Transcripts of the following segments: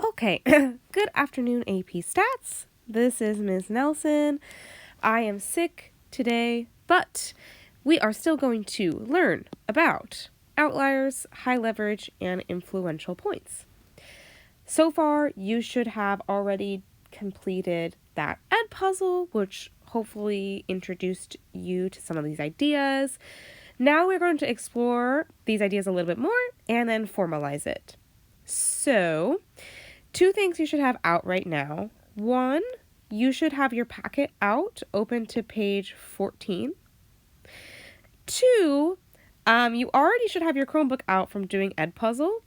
Okay, good afternoon, AP Stats. This is Ms. Nelson. I am sick today, but we are still going to learn about outliers, high leverage, and influential points. So far, you should have already completed that Edpuzzle, which hopefully introduced you to some of these ideas. Now we're going to explore these ideas a little bit more and then formalize it. So, two things you should have out right now. One, you should have your packet out, open to page 14. Two, you already should have your Chromebook out from doing Edpuzzle,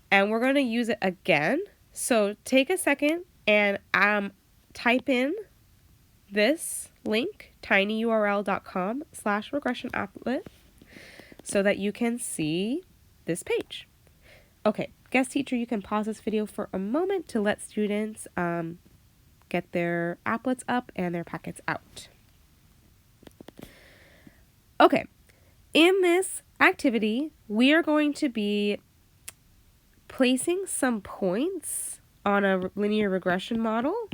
and we're going to use it again. So take a second and type in this link, tinyurl.com/regressionapplet, so that you can see this page. Okay, guest teacher, you can pause this video for a moment to let students get their applets up and their packets out. Okay, in this activity, we are going to be placing some points on a linear regression model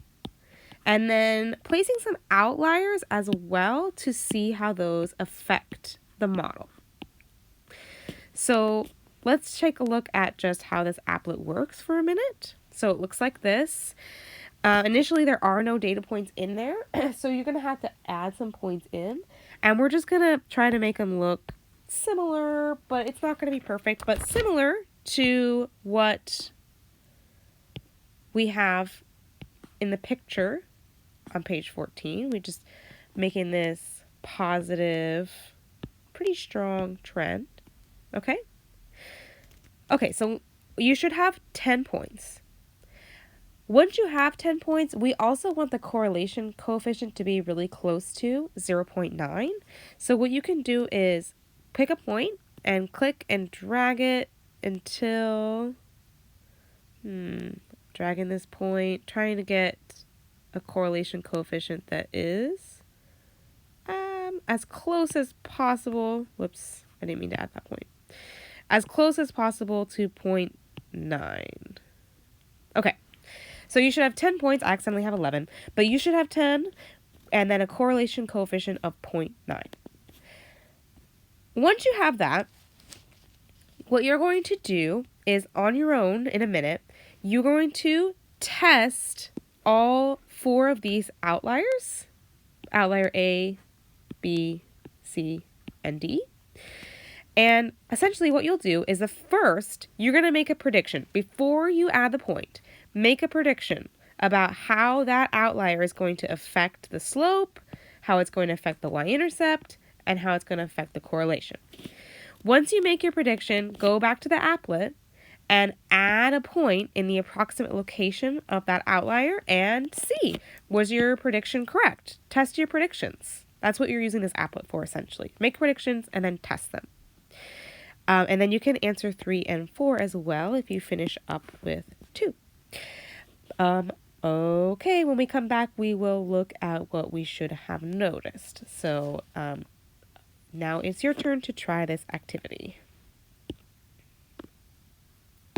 and then placing some outliers as well to see how those affect the model. So let's take a look at just how this applet works for a minute. So it looks like this. Initially, there are no data points in there, so you're going to have to add some points in, and we're just going to try to make them look similar, but it's not going to be perfect, but similar to what we have in the picture on page 14. We're just making this positive, pretty strong trend, okay? Okay, so you should have 10 points. Once you have 10 points, we also want the correlation coefficient to be really close to 0.9. So what you can do is pick a point and click and drag it until, dragging this point, trying to get a correlation coefficient that is as close as possible. Whoops, I didn't mean to add that point. As close as possible to 0.9. Okay. So you should have 10 points. I accidentally have 11, but you should have 10 and then a correlation coefficient of 0.9. Once you have that, what you're going to do is on your own in a minute, you're going to test all 4 of these outliers, outlier A, B, C, and D. And essentially what you'll do is first, you're going to make a prediction. Before you add the point, make a prediction about how that outlier is going to affect the slope, how it's going to affect the y-intercept, and how it's going to affect the correlation. Once you make your prediction, go back to the applet and add a point in the approximate location of that outlier and see, was your prediction correct? Test your predictions. That's what you're using this applet for, essentially. Make predictions and then test them. And then you can answer 3 and 4 as well if you finish up with 2. Okay, when we come back, we will look at what we should have noticed. So now it's your turn to try this activity.